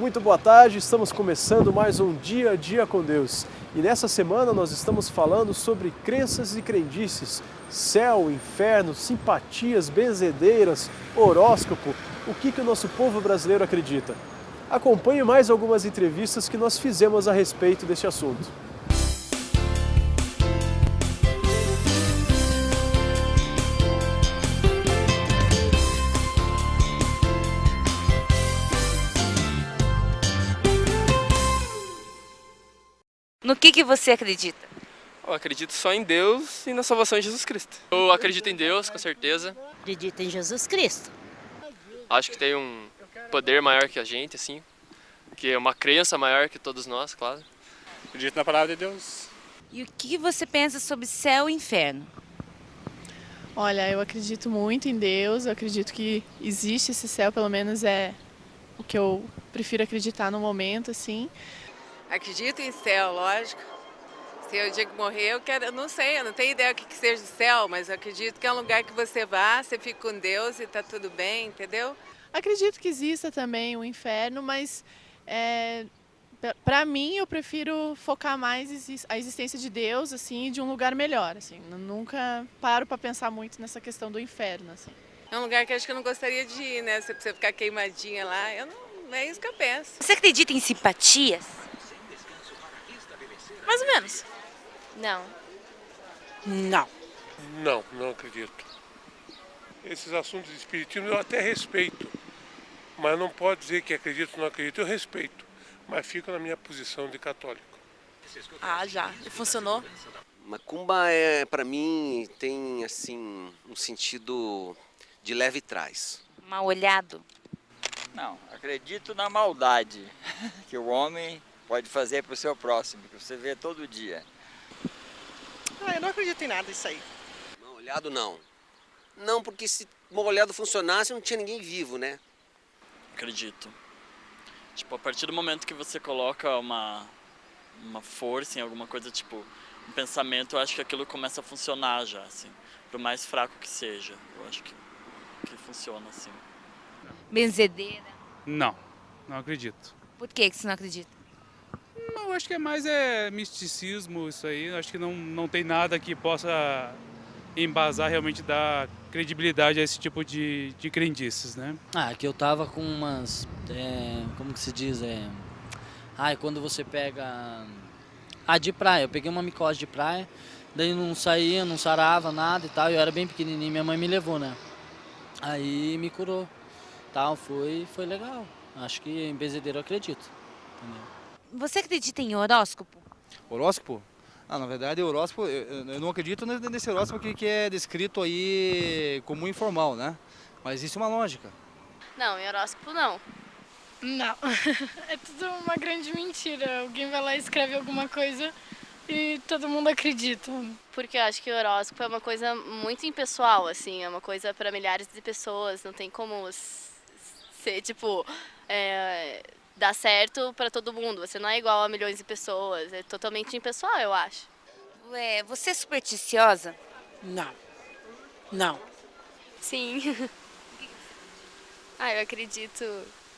Muito boa tarde, estamos começando mais um Dia a Dia com Deus. E nessa semana nós estamos falando sobre crenças e crendices, céu, inferno, simpatias, benzedeiras, horóscopo, o que o nosso povo brasileiro acredita. Acompanhe mais algumas entrevistas que nós fizemos a respeito deste assunto. No que você acredita? Eu acredito só em Deus e na salvação de Jesus Cristo. Eu acredito em Deus, com certeza. Acredito em Jesus Cristo. Acho que tem um poder maior que a gente, assim. Que é uma crença maior que todos nós, claro. Acredito na palavra de Deus. E o que você pensa sobre céu e inferno? Olha, eu acredito muito em Deus, eu acredito que existe esse céu, pelo menos é o que eu prefiro acreditar no momento, assim. Acredito em céu, lógico. Se eu dia que morrer, eu não sei, eu não tenho ideia o que seja o céu, mas eu acredito que é um lugar que você vá, você fica com Deus e tá tudo bem, entendeu? Acredito que exista também o inferno, mas para mim eu prefiro focar mais a existência de Deus, assim, de um lugar melhor, assim. Eu nunca paro para pensar muito nessa questão do inferno, assim. É um lugar que acho que eu não gostaria de ir, né? Se você ficar queimadinha lá, é isso que eu penso. Você acredita em simpatias? Mais ou menos. Não. Não. Não acredito. Esses assuntos de espiritismo eu até respeito, mas não pode dizer que acredito ou não acredito, eu respeito, mas fico na minha posição de católico. Ah, já. E funcionou? Macumba, para mim, tem assim um sentido de leve trás. Mal olhado? Não, acredito na maldade que o homem pode fazer para o seu próximo, que você vê todo dia. Eu não acredito em nada disso aí. Mal olhado, não. Não, porque se mal olhado funcionasse, não tinha ninguém vivo, né? Acredito. Tipo, a partir do momento que você coloca uma força em alguma coisa, tipo, um pensamento, eu acho que aquilo começa a funcionar já, assim. Por mais fraco que seja, eu acho que funciona, assim. Benzedeira? Não acredito. Por que você não acredita? Eu acho que é mais misticismo isso aí. Eu acho que não tem nada que possa embasar, realmente dar credibilidade a esse tipo de crendices, né? Que eu tava com umas, como que se diz, quando você pega, de praia, eu peguei uma micose de praia, daí não saía, não sarava nada e tal, eu era bem pequenininho, minha mãe me levou, né? Aí me curou, tal, foi legal. Acho que em benzedeiro eu acredito, entendeu? Você acredita em horóscopo? Horóscopo? Na verdade, o horóscopo, eu não acredito nesse horóscopo que é descrito aí como informal, né? Mas existe uma lógica. Não, em horóscopo não. Não, é tudo uma grande mentira. Alguém vai lá e escreve alguma coisa e todo mundo acredita. Porque eu acho que o horóscopo é uma coisa muito impessoal, assim, é uma coisa para milhares de pessoas, não tem como ser, tipo, dar certo para todo mundo. Você não é igual a milhões de pessoas, é totalmente impessoal, eu acho. Você é supersticiosa? Não. Sim. Eu acredito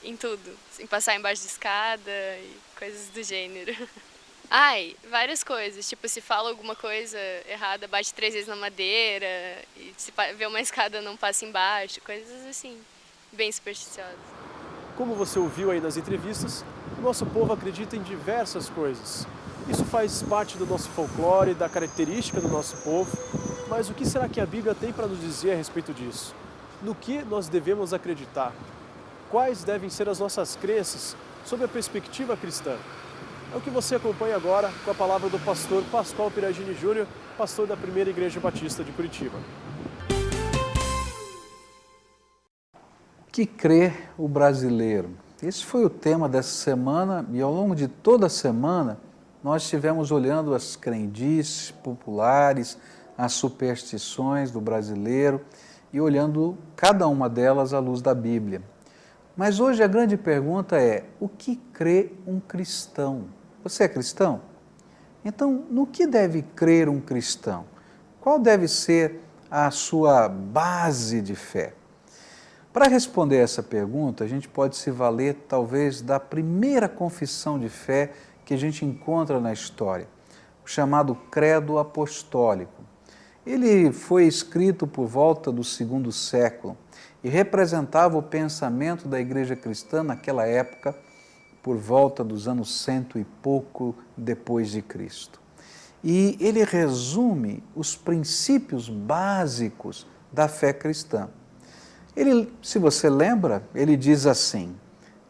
em tudo, em passar embaixo de escada e coisas do gênero. Várias coisas, tipo, se fala alguma coisa errada, bate 3 vezes na madeira, e se vê uma escada não passa embaixo, coisas assim, bem supersticiosas. Como você ouviu aí nas entrevistas, o nosso povo acredita em diversas coisas. Isso faz parte do nosso folclore, da característica do nosso povo, mas o que será que a Bíblia tem para nos dizer a respeito disso? No que nós devemos acreditar? Quais devem ser as nossas crenças sob a perspectiva cristã? É o que você acompanha agora com a palavra do pastor Pascoal Piragini Júnior, pastor da Primeira Igreja Batista de Curitiba. O que crê o brasileiro? Esse foi o tema dessa semana e ao longo de toda a semana nós estivemos olhando as crendices populares, as superstições do brasileiro e olhando cada uma delas à luz da Bíblia. Mas hoje a grande pergunta é: o que crê um cristão? Você é cristão? Então, no que deve crer um cristão? Qual deve ser a sua base de fé? Para responder essa pergunta, a gente pode se valer talvez da primeira confissão de fé que a gente encontra na história, o chamado Credo Apostólico. Ele foi escrito por volta do segundo século e representava o pensamento da igreja cristã naquela época, por volta dos anos 100 e pouco depois de Cristo. E ele resume os princípios básicos da fé cristã. Ele, se você lembra, ele diz assim: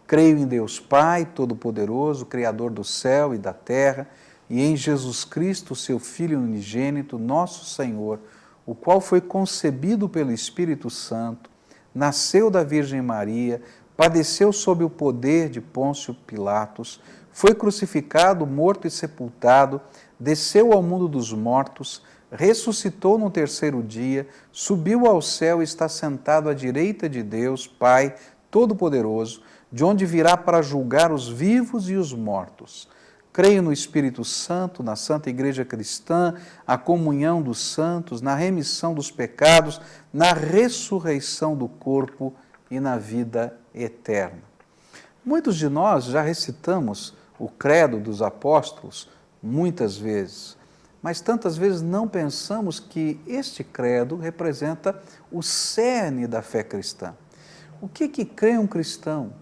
creio em Deus Pai Todo-Poderoso, Criador do céu e da terra, e em Jesus Cristo, seu Filho unigênito, nosso Senhor, o qual foi concebido pelo Espírito Santo, nasceu da Virgem Maria, padeceu sob o poder de Pôncio Pilatos, foi crucificado, morto e sepultado, desceu ao mundo dos mortos, ressuscitou no terceiro dia, subiu ao céu e está sentado à direita de Deus, Pai Todo-Poderoso, de onde virá para julgar os vivos e os mortos. Creio no Espírito Santo, na Santa Igreja Cristã, a comunhão dos santos, na remissão dos pecados, na ressurreição do corpo e na vida eterna. Muitos de nós já recitamos o Credo dos Apóstolos muitas vezes, mas tantas vezes não pensamos que este credo representa o cerne da fé cristã. O que crê um cristão?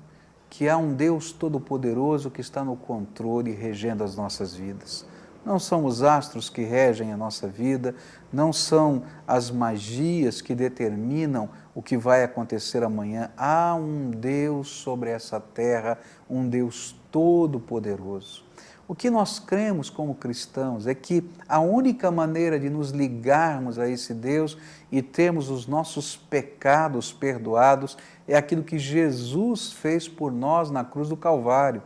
Que há um Deus Todo-Poderoso que está no controle e regendo as nossas vidas. Não são os astros que regem a nossa vida, não são as magias que determinam o que vai acontecer amanhã. Há um Deus sobre essa terra, um Deus Todo-Poderoso. O que nós cremos como cristãos é que a única maneira de nos ligarmos a esse Deus e termos os nossos pecados perdoados é aquilo que Jesus fez por nós na cruz do Calvário.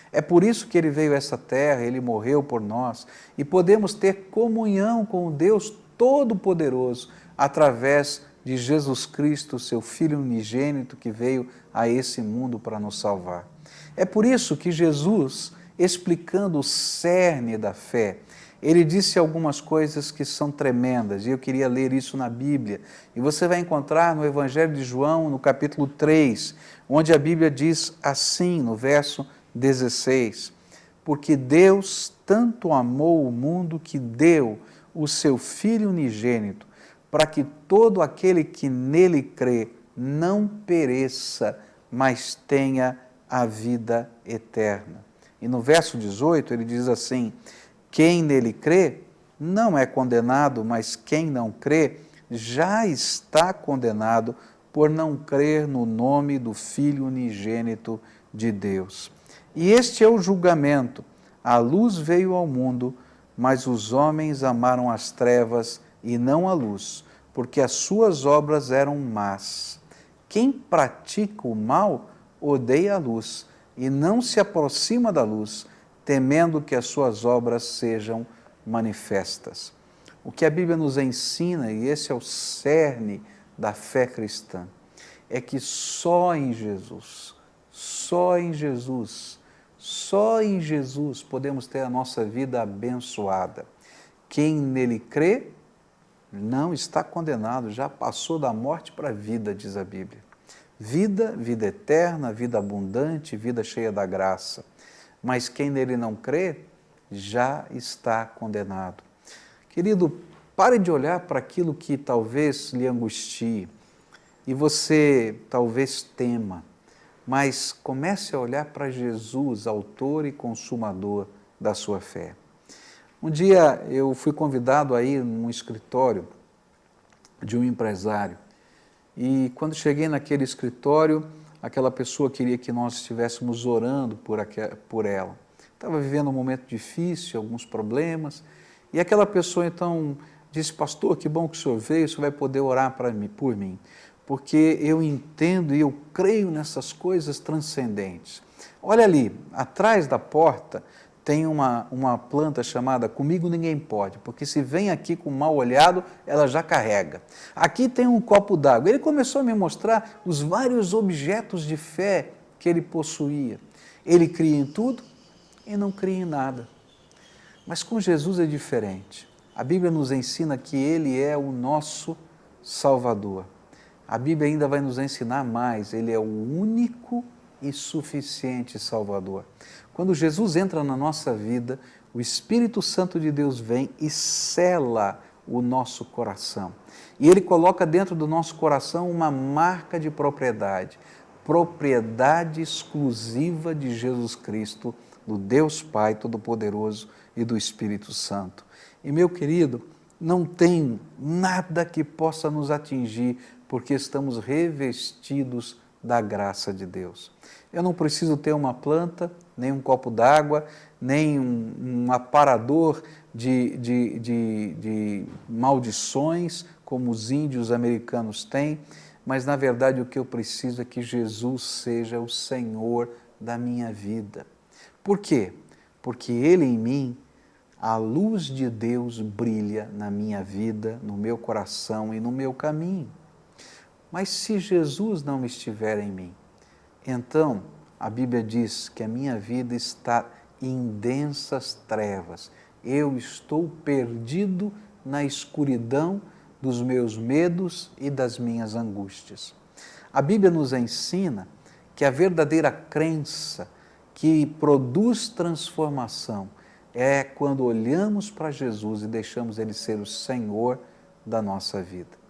É por isso que ele veio a essa terra, ele morreu por nós e podemos ter comunhão com o Deus Todo-Poderoso através de Jesus Cristo, seu Filho unigênito que veio a esse mundo para nos salvar. É por isso que Jesus, explicando o cerne da fé, ele disse algumas coisas que são tremendas, e eu queria ler isso na Bíblia. E você vai encontrar no Evangelho de João, no capítulo 3, onde a Bíblia diz assim, no verso 16, porque Deus tanto amou o mundo que deu o seu Filho unigênito, para que todo aquele que nele crê não pereça, mas tenha a vida eterna. E no verso 18 ele diz assim, quem nele crê não é condenado, mas quem não crê já está condenado por não crer no nome do Filho unigênito de Deus. E este é o julgamento. A luz veio ao mundo, mas os homens amaram as trevas e não a luz, porque as suas obras eram más. Quem pratica o mal odeia a luz e não se aproxima da luz, temendo que as suas obras sejam manifestas. O que a Bíblia nos ensina, e esse é o cerne da fé cristã, é que só em Jesus podemos ter a nossa vida abençoada. Quem nele crê não está condenado, já passou da morte para a vida, diz a Bíblia. Vida eterna, vida abundante, vida cheia da graça. Mas quem nele não crê, já está condenado. Querido, pare de olhar para aquilo que talvez lhe angustie e você talvez tema, mas comece a olhar para Jesus, autor e consumador da sua fé. Um dia eu fui convidado a ir num escritório de um empresário e quando cheguei naquele escritório, aquela pessoa queria que nós estivéssemos orando por ela. Estava vivendo um momento difícil, alguns problemas, e aquela pessoa então disse, pastor, que bom que o senhor veio, o senhor vai poder orar por mim, porque eu entendo e eu creio nessas coisas transcendentes. Olha ali, atrás da porta tem uma planta chamada Comigo Ninguém Pode, porque se vem aqui com mal olhado, ela já carrega. Aqui tem um copo d'água. Ele começou a me mostrar os vários objetos de fé que ele possuía. Ele cria em tudo e não cria em nada. Mas com Jesus é diferente. A Bíblia nos ensina que Ele é o nosso Salvador. A Bíblia ainda vai nos ensinar mais, Ele é o único e suficiente Salvador. Quando Jesus entra na nossa vida, o Espírito Santo de Deus vem e sela o nosso coração. E Ele coloca dentro do nosso coração uma marca de propriedade, propriedade exclusiva de Jesus Cristo, do Deus Pai Todo-Poderoso e do Espírito Santo. E meu querido, não tem nada que possa nos atingir, porque estamos revestidos da graça de Deus. Eu não preciso ter uma planta, nem um copo d'água, nem um aparador de maldições, como os índios americanos têm, mas na verdade o que eu preciso é que Jesus seja o Senhor da minha vida. Por quê? Porque Ele em mim, a luz de Deus brilha na minha vida, no meu coração e no meu caminho. Mas se Jesus não estiver em mim, então a Bíblia diz que a minha vida está em densas trevas. Eu estou perdido na escuridão dos meus medos e das minhas angústias. A Bíblia nos ensina que a verdadeira crença que produz transformação é quando olhamos para Jesus e deixamos Ele ser o Senhor da nossa vida.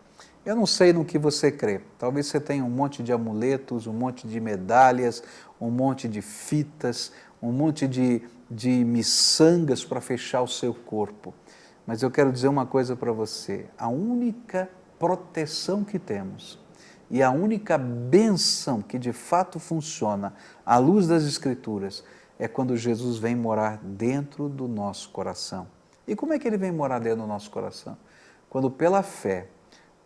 Eu não sei no que você crê, talvez você tenha um monte de amuletos, um monte de medalhas, um monte de fitas, um monte de miçangas para fechar o seu corpo. Mas eu quero dizer uma coisa para você, a única proteção que temos e a única bênção que de fato funciona à luz das Escrituras é quando Jesus vem morar dentro do nosso coração. E como é que Ele vem morar dentro do nosso coração? Quando pela fé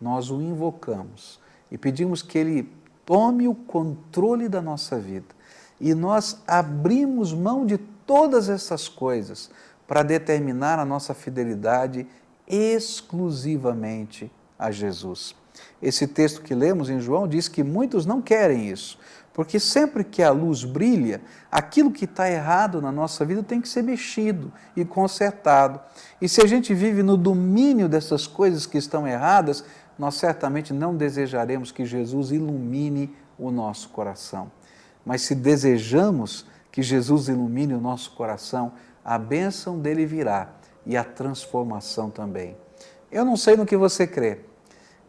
nós o invocamos e pedimos que Ele tome o controle da nossa vida e nós abrimos mão de todas essas coisas para determinar a nossa fidelidade exclusivamente a Jesus. Esse texto que lemos em João diz que muitos não querem isso, porque sempre que a luz brilha, aquilo que está errado na nossa vida tem que ser mexido e consertado. E se a gente vive no domínio dessas coisas que estão erradas, nós certamente não desejaremos que Jesus ilumine o nosso coração. Mas se desejamos que Jesus ilumine o nosso coração, a bênção dele virá e a transformação também. Eu não sei no que você crê,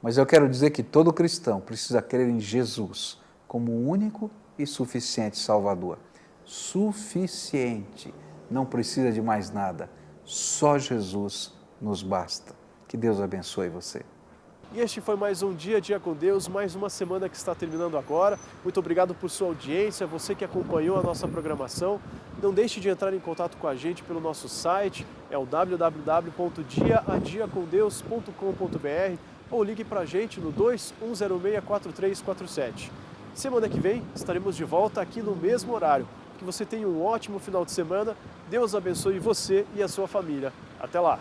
mas eu quero dizer que todo cristão precisa crer em Jesus como o único e suficiente Salvador. Suficiente, não precisa de mais nada, só Jesus nos basta. Que Deus abençoe você. E este foi mais um Dia com Deus, mais uma semana que está terminando agora. Muito obrigado por sua audiência, você que acompanhou a nossa programação. Não deixe de entrar em contato com a gente pelo nosso site, é o www.diaadiacondeus.com.br ou ligue para a gente no 2106-4347. Semana que vem estaremos de volta aqui no mesmo horário. Que você tenha um ótimo final de semana. Deus abençoe você e a sua família. Até lá!